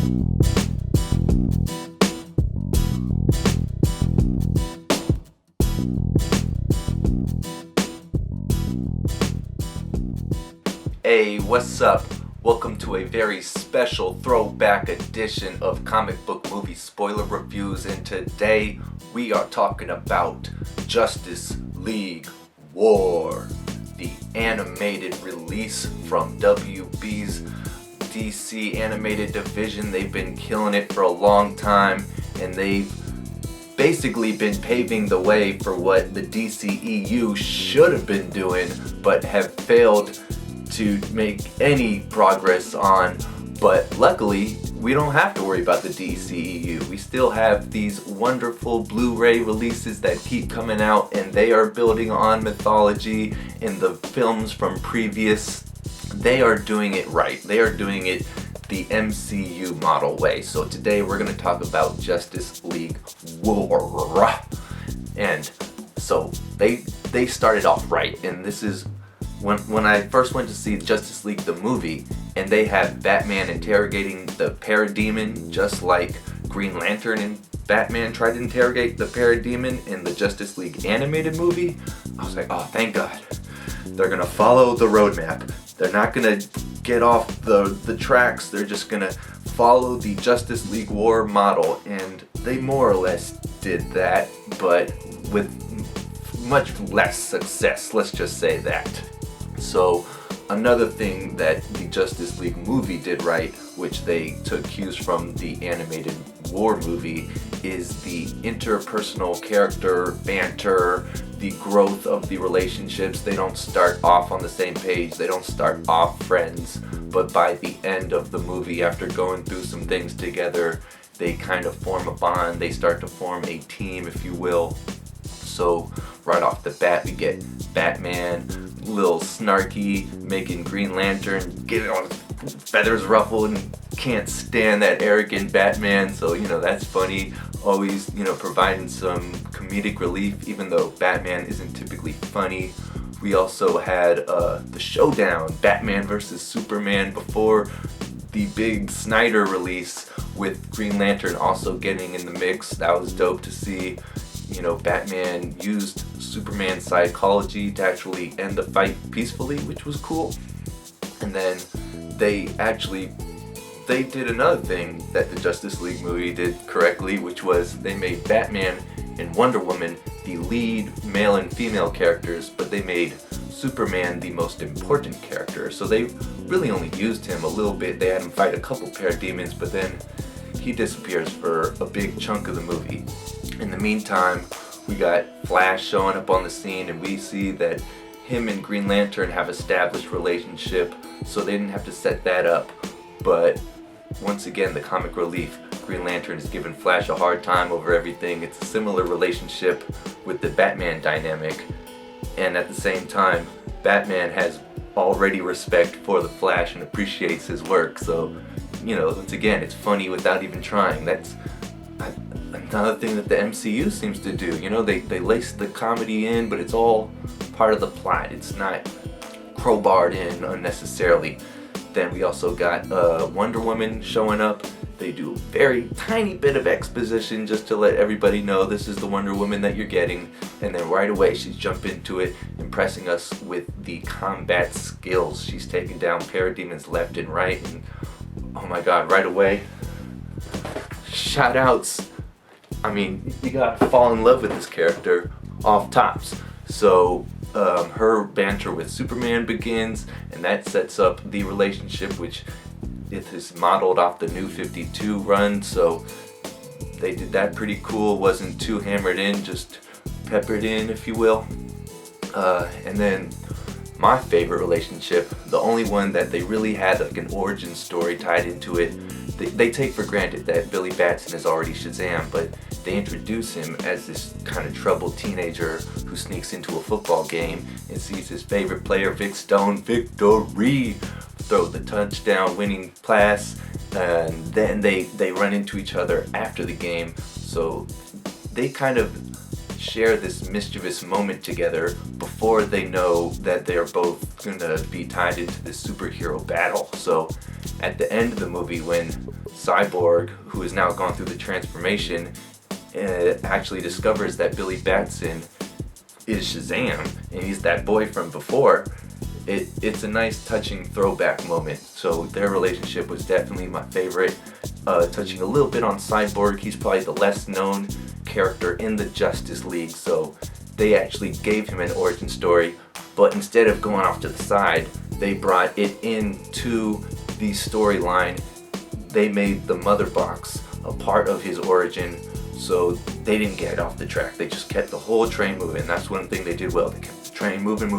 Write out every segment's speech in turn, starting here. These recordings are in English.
Hey, what's up? Welcome to a very special throwback edition of Comic Book Movie Spoiler Reviews, and today we are talking about Justice League War, the animated release from WB's DC animated division. They've been killing it for a long time, and they've basically been paving the way for what the DCEU should have been doing, but have failed to make any progress on. But luckily, we don't have to worry about the DCEU. We still have these wonderful Blu-ray releases that keep coming out, and they are building on mythology in the films from previous. They are doing it right. They are doing it the MCU model way. So today we're going to talk about Justice League War. And so they started off right, and this is when I first went to see Justice League the movie, and they had Batman interrogating the Parademon just like Green Lantern and Batman tried to interrogate the Parademon in the Justice League animated movie. I was like, oh, thank God. They're gonna follow the roadmap. They're not gonna get off the tracks. They're just gonna follow the Justice League War model, and they more or less did that, but with much less success, let's just say that. So another thing that the Justice League movie did right, which they took cues from the animated War movie, is the interpersonal character banter, the growth of the relationships. They don't start off on the same page, they don't start off friends, but by the end of the movie, after going through some things together, they kind of form a bond, they start to form a team, if you will. So right off the bat, we get Batman, little snarky, making Green Lantern get all his feathers ruffled and can't stand that arrogant Batman. So, that's funny. Always, providing some comedic relief, even though Batman isn't typically funny. We also had the showdown, Batman versus Superman, before the big Snyder release, with Green Lantern also getting in the mix. That was dope to see. Batman used Superman's psychology to actually end the fight peacefully, which was cool. And then they did another thing that the Justice League movie did correctly, which was they made Batman and Wonder Woman the lead male and female characters, but they made Superman the most important character. So they really only used him a little bit. They had him fight a couple parademons, but then he disappears for a big chunk of the movie. In the meantime, we got Flash showing up on the scene, and we see that him and Green Lantern have established relationship, so they didn't have to set that up. But once again, the comic relief, Green Lantern is giving Flash a hard time over everything. It's a similar relationship with the Batman dynamic, and at the same time, Batman has already respect for the Flash and appreciates his work. So, once again, it's funny without even trying. That's another thing that the MCU seems to do. They lace the comedy in, but it's all part of the plot. It's not crowbarred in unnecessarily. Then we also got Wonder Woman showing up. They do a very tiny bit of exposition just to let everybody know this is the Wonder Woman that you're getting. And then right away she's jumping into it, impressing us with the combat skills. She's taking down parademons left and right, and oh my God, right away, shout outs. I mean, you gotta fall in love with this character off tops. So her banter with Superman begins, and that sets up the relationship, which it is modeled off the New 52 run. So they did that pretty cool. Wasn't too hammered in, just peppered in, if you will. And then my favorite relationship, the only one that they really had like an origin story tied into it. They take for granted that Billy Batson is already Shazam, but they introduce him as this kind of troubled teenager who sneaks into a football game and sees his favorite player, Vic Stone, victory, throw the touchdown winning pass, and then they run into each other after the game. So they kind of share this mischievous moment together before they know that they're both gonna be tied into this superhero battle. So at the end of the movie when Cyborg, who has now gone through the transformation, actually discovers that Billy Batson is Shazam and he's that boy from before. It's a nice touching throwback moment. So their relationship was definitely my favorite. Touching a little bit on Cyborg, he's probably the less known character in the Justice League, so they actually gave him an origin story, but instead of going off to the side, they brought it into the storyline. They made the mother box a part of his origin, so they didn't get off the track. They just kept the whole train moving. That's one thing they did well. They kept the train moving.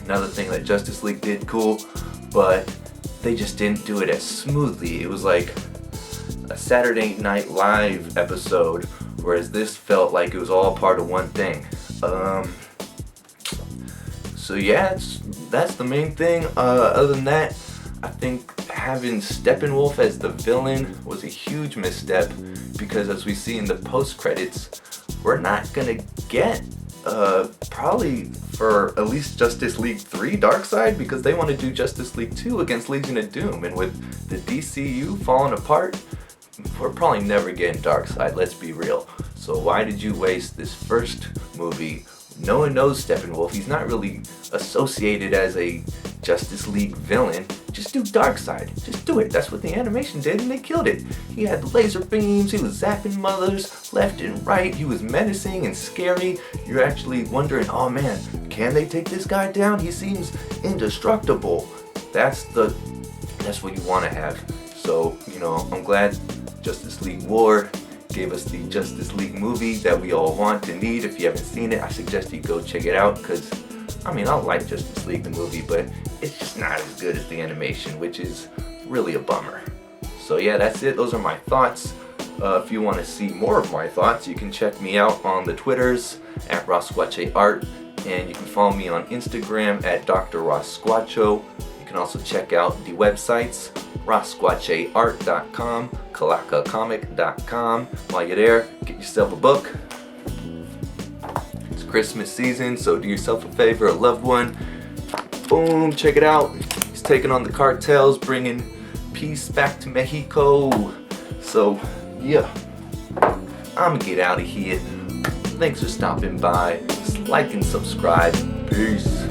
Another thing that Justice League did cool, but they just didn't do it as smoothly. It was like a Saturday Night Live episode, whereas this felt like it was all part of one thing. So yeah, that's the main thing. Other than that, I think having Steppenwolf as the villain was a huge misstep, because as we see in the post-credits, we're not gonna get probably for at least Justice League 3 Darkseid, because they want to do Justice League 2 against Legion of Doom, and with the DCU falling apart, we're probably never getting Darkseid, let's be real. So why did you waste this first movie? No one knows Steppenwolf. He's not really associated as a Justice League villain. Just do Darkseid. Just do it. That's what the animation did, and they killed it. He had laser beams. He was zapping mothers left and right. He was menacing and scary. You're actually wondering, oh man, can they take this guy down? He seems indestructible. That's what you want to have. So, I'm glad Justice League War gave us the Justice League movie that we all want and need. If you haven't seen it, I suggest you go check it out, because I like Justice League the movie, but it's just not as good as the animation, which is really a bummer. So yeah, that's it. Those are my thoughts. If you want to see more of my thoughts, you can check me out on the Twitters at RASQACHE ART, and you can follow me on Instagram at Dr. RASQUACHO. You can also check out the websites RASQACHEArt.com, KalakaComic.com. While you're there, get yourself a book. It's Christmas season, so do yourself a favor, a loved one. Boom, check it out. He's taking on the cartels, bringing peace back to Mexico. So, yeah, I'm gonna get out of here. Thanks for stopping by. Just like and subscribe. Peace.